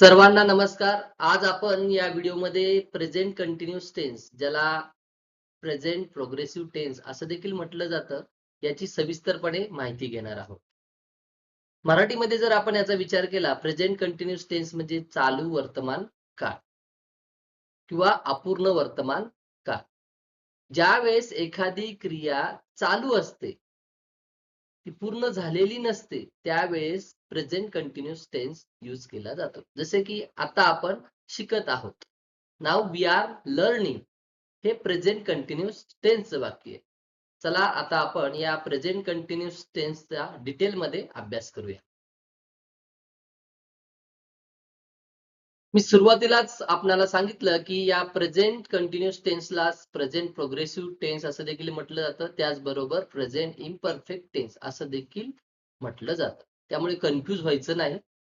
सर्वांना नमस्कार. आज आपण या व्हिडिओमध्ये प्रेझेंट कंटिन्युअस टेन्स, ज्याला प्रेझेंट प्रोग्रेसिव्ह टेन्स असं देखील म्हटलं जातं, याची सविस्तरपणे माहिती घेणार आहोत. मराठीमध्ये जर आपण याचा विचार केला, प्रेझेंट कंटिन्युअस टेन्स म्हणजे चालू वर्तमान काळ किंवा अपूर्ण वर्तमान काळ. ज्या वेळेस एखादी क्रिया चालू असते, ती पूर्ण झालेली नसते, त्यावेळेस प्रेझेंट कंटिन्युअस टेन्स यूज केला जातो. जसे की आता आपण शिकत आहोत. नाउ वी आर लर्निंग, हे प्रेझेंट कंटिन्युअस टेन्सचं वाक्य आहे. चला आता आपण या प्रेझेंट कंटिन्युअस टेन्सचा डिटेलमध्ये अभ्यास करूया. मी सुरुवातीलाच आपल्याला सांगितलं की या प्रेझेंट कंटिन्युअस टेन्सला प्रेझेंट प्रोग्रेसिव्ह टेन्स असं देखील म्हटलं जातं. त्याचबरोबर प्रेझेंट इम्परफेक्ट टेन्स असं देखील म्हटलं जातं. त्यामुळे कन्फ्यूज व्हायचं नाही.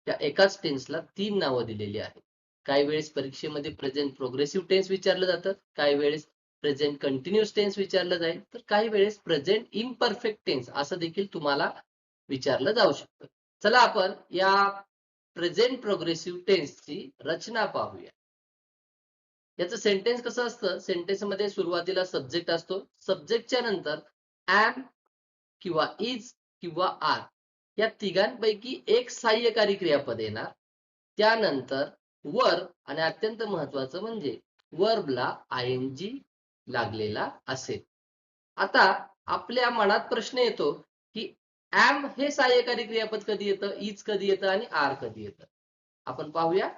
त्या एकाच टेन्सला 3 नावं दिलेली आहेत. काही वेळेस परीक्षेमध्ये प्रेझेंट प्रोग्रेसिव्ह टेन्स विचारलं जातं, काही वेळेस प्रेझेंट कंटिन्युअस टेन्स विचारलं जाईल, तर काही वेळेस प्रेझेंट इम्परफेक्ट टेन्स असं देखील तुम्हाला विचारलं जाऊ शकतं. चला आपण या प्रेझेंट प्रोग्रेसिव्ह टेन्सची रचना पाहूया. याचं सेंटेन्स कसं असतं? सेंटेन्स मध्ये सुरुवातीला सब्जेक्ट असतो. सब्जेक्टच्या नंतर एम किंवा इज किंवा आर या तिघांपैकी एक सहाय्यकारी क्रियापद येणार. त्यानंतर वर्ब आणि अत्यंत महत्वाचं म्हणजे वर्बला आयएनजी लागलेला असेल. आता आपल्या मनात प्रश्न येतो की एम हे सहाय्यकारी क्रियापद कधी येतं, इज कधी येतं आणि आर कधी येतं. आपण पाहूया.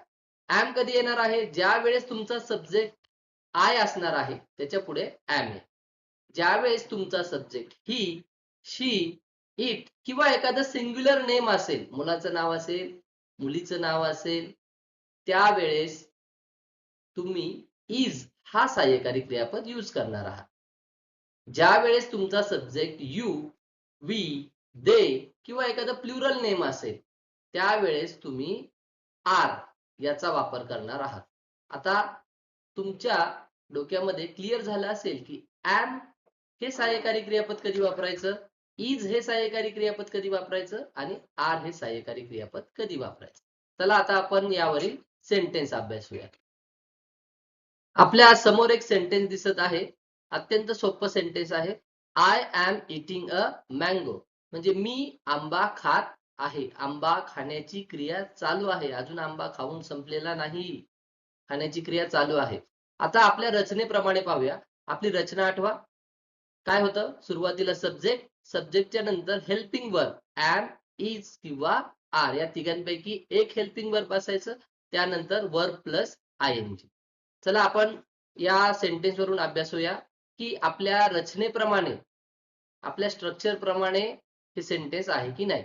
एम कधी येणार आहे? ज्या वेळेस तुमचा सब्जेक्ट आय असणार आहे, त्याच्या पुढे एम आहे. ज्या वेळेस तुमचा सब्जेक्ट ही, शी, इट किंवा एखादं सिंग्युलर नेम असेल, मुलाचं नाव असेल, मुलीचं नाव असेल, त्यावेळेस तुम्ही इज हा सहाय्यकारी क्रियापद यूज करणार आहात. ज्या वेळेस तुमचा सब्जेक्ट यू, वी, दे किंवा एखादं प्लुरल नेम असेल, त्यावेळेस तुम्ही आर याचा वापर करणार आहात. आता तुमच्या डोक्यामध्ये क्लिअर झालं असेल की एम हे सहाय्यकारी क्रियापद कधी वापरायचं, इज हे सहाय्यकारी क्रियापद कधी वापरायचं आणि आर हे सहाय्यकारी क्रियापद कधी वापरायचं. चला आता आपण यावरील सेंटेन्स अभ्यासूया. आपल्या समोर एक सेंटेन्स दिसत आहे. अत्यंत सोपं सेंटेन्स आहे. I am eating a mango, म्हणजे मी आंबा खात आहे. आंबा खाण्याची क्रिया चालू आहे. अजून आंबा खाऊन संपलेला नाही. खाण्याची क्रिया चालू आहे. आता आपल्या रचनेप्रमाणे पाहूया. आपली रचना आठवा. काय होतं? सुरुवातीला सब्जेक्ट, सब्जेक्टच्या नंतर हेल्पिंग वर्ब एम, इज किंवा आर या तिघांपैकी एक हेल्पिंग वर्ब असायचं. त्यानंतर वर्ब प्लस आयएनजी. चला आपण या सेंटेन्स वरून अभ्यासूया की आपल्या रचनेप्रमाणे, आपल्या स्ट्रक्चर प्रमाणे हे सेंटेन्स आहे की नाही.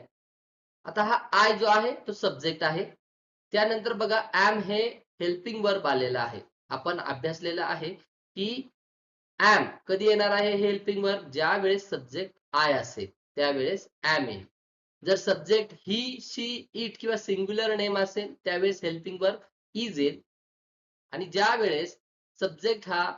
आता हा आय जो आहे तो सब्जेक्ट आहे. त्यानंतर बघा एम हे हेल्पिंग वर्ब आलेला आहे. आपण अभ्यासलेलं आहे की एम कधी येणार आहे हेल्पिंग वर्ब? ज्या वेळेस सब्जेक्ट आय असेल त्यावेळेस एम येईल. जर सब्जेक्ट ही, शी, इट किंवा सिंग्युलर नेम असेल त्यावेळेस हेल्पिंग वर्ब इज येईल. आणि ज्या वेळेस सब्जेक्ट हा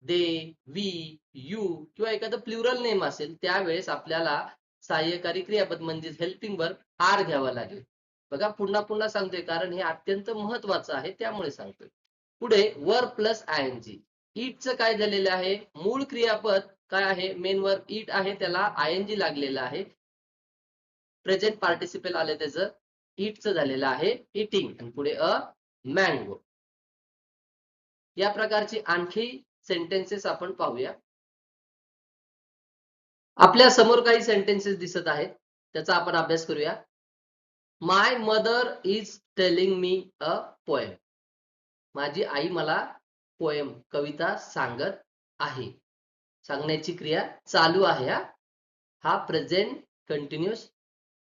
दे, वी, यू किंवा एखादं प्लुरल नेम असेल त्यावेळेस आपल्याला सहाय्यकारी क्रियापद म्हणजे हेल्पिंग वर्ब आर घ्यावा लागेल. बघा पुन्हा पुन्हा सांगतोय कारण हे अत्यंत महत्वाचं आहे, त्यामुळे सांगतोय. पुढे वर्ब प्लस आयएनजी. इटचं काय झालेलं आहे? मूळ क्रियापद काय आहे? मेन वर्ब इट आहे, त्याला आयएनजी लागलेला आहे. प्रेझेंट पार्टिसिपल आले त्याचं. इटचं झालेलं आहे इटिंग आणि पुढे अ मँगो. या प्रकारची आणखी सेंटेन्सेस आपण पाहूया. आपल्या समोर काही सेंटेन्सेस दिसत आहेत, त्याचा आपण अभ्यास करूया. My mother is telling me a poem. माझी आई मला पोएम कविता सांगत आहे. सांगण्याची क्रिया चालू आहे. हा प्रेझेंट कंटिन्युअस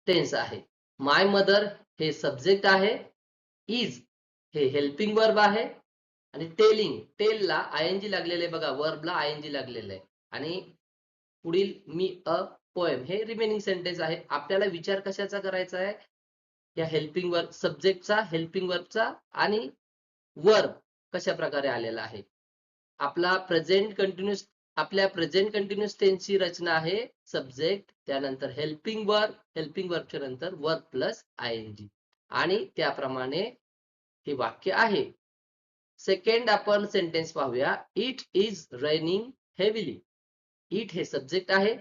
टेन्स आहे. माय मदर हे सब्जेक्ट आहे, इज हे हेल्पिंग वर्ब आहे आणि टेलिंग, टेलला आयएनजी लागलेलं आहे. बघा वर्बला आयएनजी लागलेलं आहे आणि पुढील मी अ पोएम हे रिमेनिंग सेंटेन्स आहे. आपल्याला विचार कशाचा करायचा आहे? या हेल्पिंग वर्ब, सब्जेक्टचा, हेल्पिंग वर्बचा आणि वर्ब कशा प्रकारे आलेला आहे. आपला प्रेझेंट कंटिन्युअस, आपल्या प्रेझेंट कंटिन्युअस टेन्सची रचना आहे सब्जेक्ट, त्यानंतर हेल्पिंग वर्ब, हेल्पिंग वर्बच्या नंतर वर्ब प्लस आयएनजी आणि त्याप्रमाणे हे वाक्य आहे. सेकंड आपण सेंटेन्स पाहूया. It is raining heavily. It हे सब्जेक्ट आहे,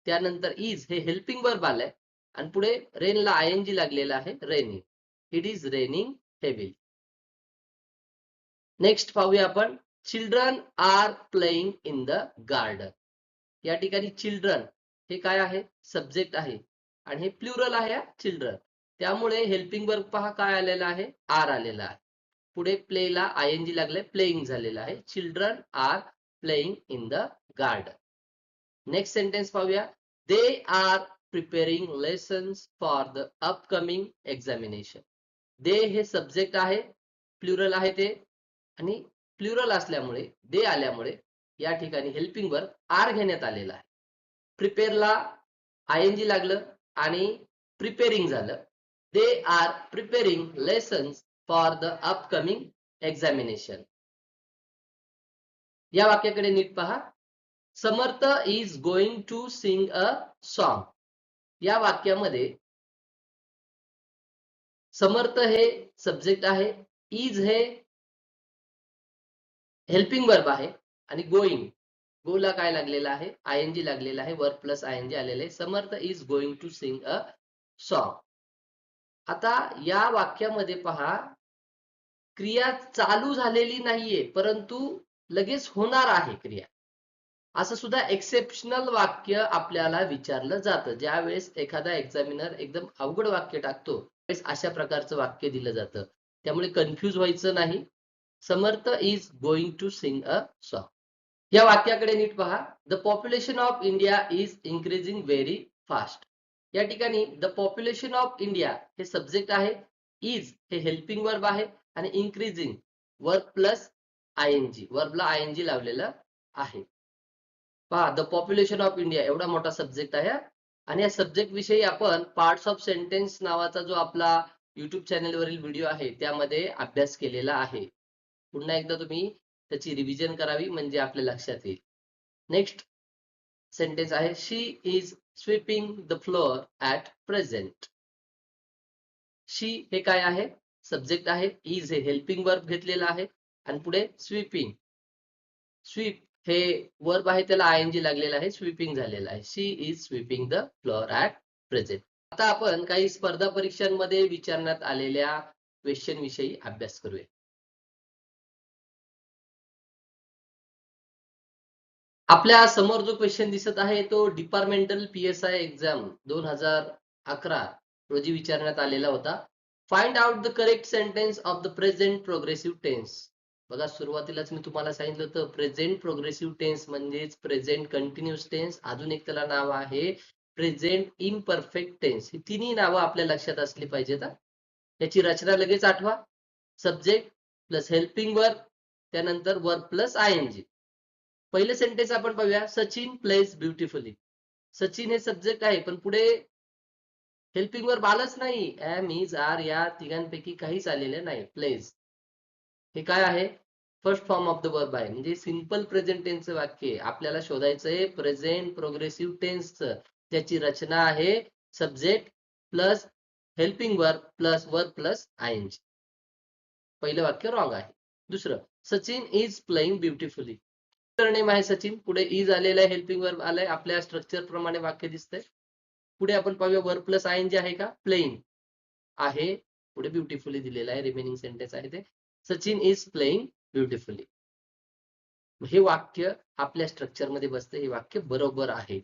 त्यानंतर इज हे हेल्पिंग वर्ब आलंय आणि पुढे रेनला आयएनजी लागलेला आहे, raining. It is raining heavily. Next पाहूया आपण. Children are playing in the garden. या ठिकाणी चिल्ड्रन हे काय आहे, सब्जेक्ट आहे आणि हे प्लुरल आहे चिल्ड्रन, त्यामुळे हेल्पिंग वर्ब पहा काय आलेला आहे, आर आलेला आहे. पुढे प्लेला आयएनजी लागले, प्लेइंग झालेला आहे. Children are playing in the garden. Next sentence पाहूया. They are preparing lessons for the upcoming examination. They हे सब्जेक्ट आहे, प्लुरल आहे ते, आणि प्लुरल असल्यामुळे दे आल्यामुळे या ठिकाणी हेल्पिंग वर्ब आर घेण्यात आलेला आहे. प्रिपेअरला आयएनजी लागलं आणि प्रिपेरिंग झालं. They are preparing lessons for the upcoming examination. या वाक्याकडे नीट पहा. Samarth is going to sing a song. या वाक्यामध्ये समर्थ हे सब्जेक्ट आहे, इज हे हेल्पिंग वर्ब आहे आणि गोइंग, गोला काय लागलेला आहे, आयएनजी लागलेला आहे, वर्ब प्लस आयएनजी आलेले आहे. Samarth is going to sing a song. आता या वाक्यामध्ये पहा, क्रिया चालू झालेली नाहीये परंतु लगेच होणार आहे क्रिया. असं सुद्धा एक्सेप्शनल वाक्य आपल्याला विचारलं जातं. ज्यावेळेस एखादा एक्झामिनर एकदम अवघड वाक्य टाकतो त्यावेळेस अशा प्रकारचं वाक्य दिलं जातं. त्यामुळे कन्फ्यूज व्हायचं नाही. Samarth is going to sing a song. या वाक्याकडे नीट पहा. The population of India is increasing very fast. या ठिकाणी द पॉप्युलेशन ऑफ इंडिया हे सब्जेक्ट आहे, इज हे हेल्पिंग वर्ब आहे आणि इन्क्रीजिंग वर्ब प्लस आयएनजी, वर्बला आयएनजी लावलेलं आहे. पहा, द पॉप्युलेशन ऑफ इंडिया एवढा मोठा सब्जेक्ट आहे आणि या सब्जेक्ट विषयी आपण पार्ट्स ऑफ सेंटेन्स नावाचा जो आपला युट्यूब चॅनलवरील व्हिडिओ आहे त्यामध्ये अभ्यास केलेला आहे. पुन्हा एकदा तुम्ही त्याची रिव्हिजन करावी म्हणजे आपल्या लक्षात येईल. नेक्स्ट सेंटेन्स आहे. She is sweeping the floor at present. She हे काय आहे, सब्जेक्ट आहे, इज हे हेल्पिंग वर्ब घेतलेला आहे आणि पुढे स्वीपिंग, स्वीप हे वर्ब आहे त्याला आयएनजी लागलेला आहे, स्वीपिंग झालेला आहे. She is sweeping the floor at present. आता आपण काही स्पर्धा परीक्षांमध्ये विचारण्यात आलेल्या क्वेश्चन विषयी अभ्यास करूया. आपल्या समोर जो क्वेश्चन दिसत आहे तो डिपार्टमेंटल PSI एक्झाम 2011 रोजी विचारण्यात आलेला होता. Find out the correct sentence of the present progressive tense. बघा, सुरुवातीलाच मी तुम्हाला सांगितलं होतं प्रेझेंट प्रोग्रेसिव्ह टेन्स म्हणजेच प्रेझेंट कंटिन्युअस टेन्स, अजून एक त्याला नाव आहे प्रेझेंट इम्परफेक्ट टेन्स. ही तिन्ही नावं आपल्या लक्षात असली पाहिजेत. याची रचना लगेच आठवा. सब्जेक्ट प्लस हेल्पिंग वर्ब, त्यानंतर वर्ब प्लस आयएनजी. पहिलं सेंटेन्स आपण पाहूया. Sachin pledge beautifully. सचिन हे सब्जेक्ट आहे पण पुढे हेल्पिंग वर्ब आलंच नाही. एम, इज, आर या तिघांपैकी काहीच आलेलं नाही. प्लेज हे काय आहे, first form of the verb आहे, म्हणजे सिंपल प्रेझेंट टेन्सचं वाक्य आपल्याला शोधायचंय. प्रेझेंट प्रोग्रेसिव्ह टेन्सचं त्याची रचना आहे subject plus helping verb plus verb plus आयएनजी. पहिलं वाक्य रॉंग आहे. दुसरं, Sachin is playing beautifully. Name आहे सचिन, पुढे इज आलेलं आहे, हेल्पिंग वर्ब आलंय, आपल्या स्ट्रक्चर प्रमाणे वाक्य दिसतंय. पुढे आपण पाहूया वर्ब प्लस आयएनजी आहे का, प्लेइंग आहे, पुढे ब्युटिफुली दिलेलं आहे. रिमेनिंग सेंटेन्स आहे ते सचिन इज प्लेइंग ब्युटिफुली. हे वाक्य आपल्या स्ट्रक्चर मध्ये बसते, हे वाक्य बरोबर आहे.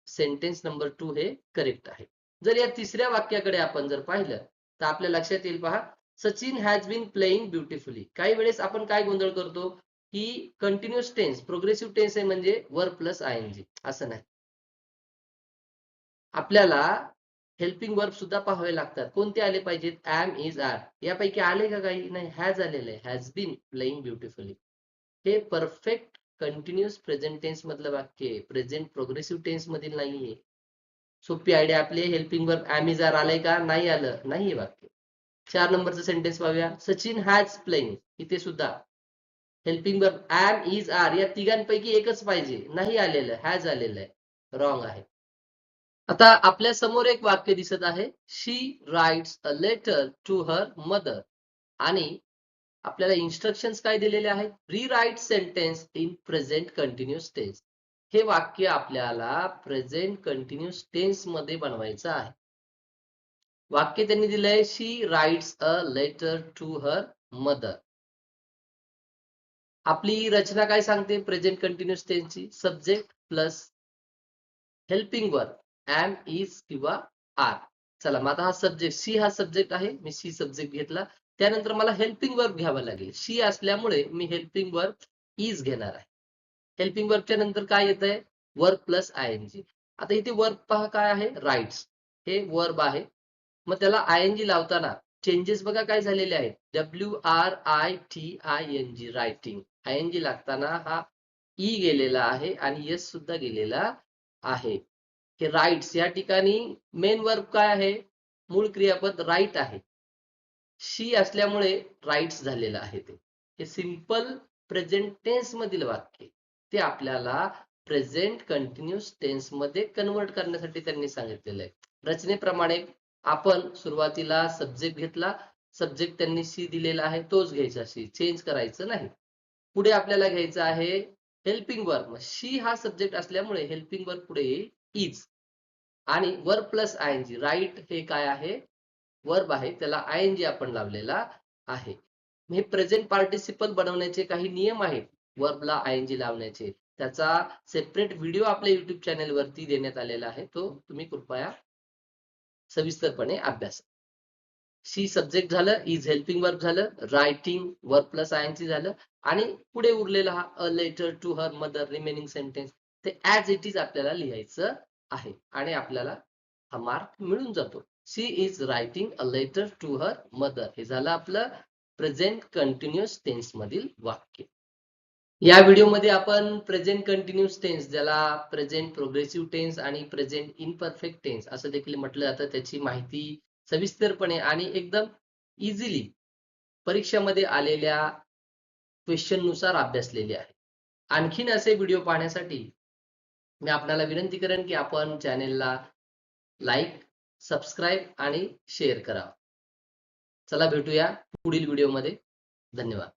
सेंटेन्स नंबर 2 हे करेक्ट आहे. जर या तिसऱ्या वाक्याकडे आपण जर पाहिलं तर आपल्या लक्षात येईल. पहा, Sachin has been playing beautifully. काही वेळेस आपण काय गोंधळ करतो की कंटिन्युअस टेन्स प्रोग्रेसिव्ह टेन्स आहे म्हणजे वर्ब प्लस आयएनजी, असं नाही. आपल्याला हेल्पिंग वर्ब सुद्धा पाहावे लागतात. कोणते आले पाहिजेत, एम, इज, आर यापैकी आले का काही, नाही. हॅज आलेलं आहे, हॅज बीन प्लेइंग ब्युटिफुली. हे परफेक्ट कंटिन्युअस प्रेझेंट टेन्स मधलं वाक्य आहे, प्रेझेंट प्रोग्रेसिव्ह टेन्स मधील नाहीये. सोपी आयडिया आपली. Helping verb am, is, are आलंय का, नाही आलं, नाही वाक्य. 4 नंबरचं सेंटेन्स पाहूया. Sachin has playing. इथे सुद्धा helping verb am, is, are या तिघांपैकी एकच पाहिजे, नाही आलेलं, हॅज आलेलं आहे, रॉंग आहे. आता आपल्या समोर एक वाक्य दिसत आहे. She writes a letter to her mother आणि आपल्याला इन्स्ट्रक्शन्स काय दिलेले आहेत? Rewrite sentence in present continuous tense. हे वाक्य आपल्याला प्रेझेंट कंटिन्युअस टेन्स मध्ये बनवायचं आहे. वाक्य त्यांनी दिलंय, she writes a letter to her mother. आपली रचना काय सांगते प्रेझेंट कंटिन्युअस टेन्सची? Subject plus helping verb am, is किंवा आर. चला मग आता हा सब्जेक्ट, सी हा सब्जेक्ट आहे, मी सी सब्जेक्ट घेतला. त्यानंतर मला हेल्पिंग वर्ब घ्यावा लागेल. शी असल्यामुळे मी हेल्पिंग वर्ब इज घेणार आहे. हेल्पिंग वर्बच्या नंतर काय येत आहे? Verb plus आयएनजी. आता इथे वर्ब पहा काय आहे? राइट्स. हे वर्ब आहे. मग त्याला आयएनजी लावताना चेंजेस बघा काय झालेले आहेत. WRITING writing. आयएनजी लागताना हा ई गेलेला आहे आणि एस सुद्धा गेलेला आहे. हे राइट्स या ठिकाणी मेन वर्ब काय आहे? मूळ क्रियापद राईट आहे. शी असल्यामुळे राइट्स झालेलं आहे ते. हे सिंपल प्रेझेंट टेन्स मधील वाक्य ते आपल्याला प्रेझेंट कंटिन्युअस टेन्स मध्ये कन्वर्ट करण्यासाठी त्यांनी सांगितलेलं आहे. रचनेप्रमाणे आपण सुरुवातीला सब्जेक्ट घेतला, सब्जेक्ट त्यांनी सी दिलेला आहे, तोच घ्यायचा, सी चेंज करायचं नाही. पुढे आपल्याला घ्यायचं आहे हेल्पिंग वर्ब. शी हा सब्जेक्ट असल्यामुळे हेल्पिंग वर्ब पुढे येईल इज आणि वर्ब प्लस आयएनजी. राईट हे काय आहे? वर्ब आहे, त्याला आयएनजी आपण लावलेला आहे. हे प्रेझेंट पार्टिसिपल बनवण्याचे काही नियम आहेत वर्बला आयएनजी लावण्याचे. त्याचा सेपरेट व्हिडिओ आपल्या युट्यूब चॅनल वरती देण्यात आलेला आहे, तो तुम्ही कृपया सविस्तरपणे अभ्यासा. शी सब्जेक्ट झालं, इज हेल्पिंग वर्ब झालं, रायटिंग वर्ब प्लस आयएनजी झालं आणि पुढे उरलेला हा a letter to her mother remaining sentence ते ऍज इट इज आपल्याला लिहायचं आहे आणि आपल्याला हा मार्क मिळून जातो. She is writing a letter to her mother. हे झालं आपलं प्रेझेंट कंटिन्युअस टेन्स मधील वाक्य. या व्हिडिओमध्ये आपण प्रेझेंट कंटिन्युअस टेन्स, ज्याला प्रेझेंट प्रोग्रेसिव्ह टेन्स आणि प्रेझेंट इम्परफेक्ट टेन्स असं देखील म्हटलं जातं, त्याची माहिती सविस्तरपणे आणि एकदम इझिली परीक्षेमध्ये आलेल्या क्वेश्चन नुसार अभ्यासलेले आहे. आणखीन असे व्हिडिओ पाहण्यासाठी मी आपल्याला विनंती करेन की आपण चॅनेलला लाईक, सबस्क्राईब आणि शेअर करा. चला भेटूया पुढील व्हिडिओमध्ये. धन्यवाद.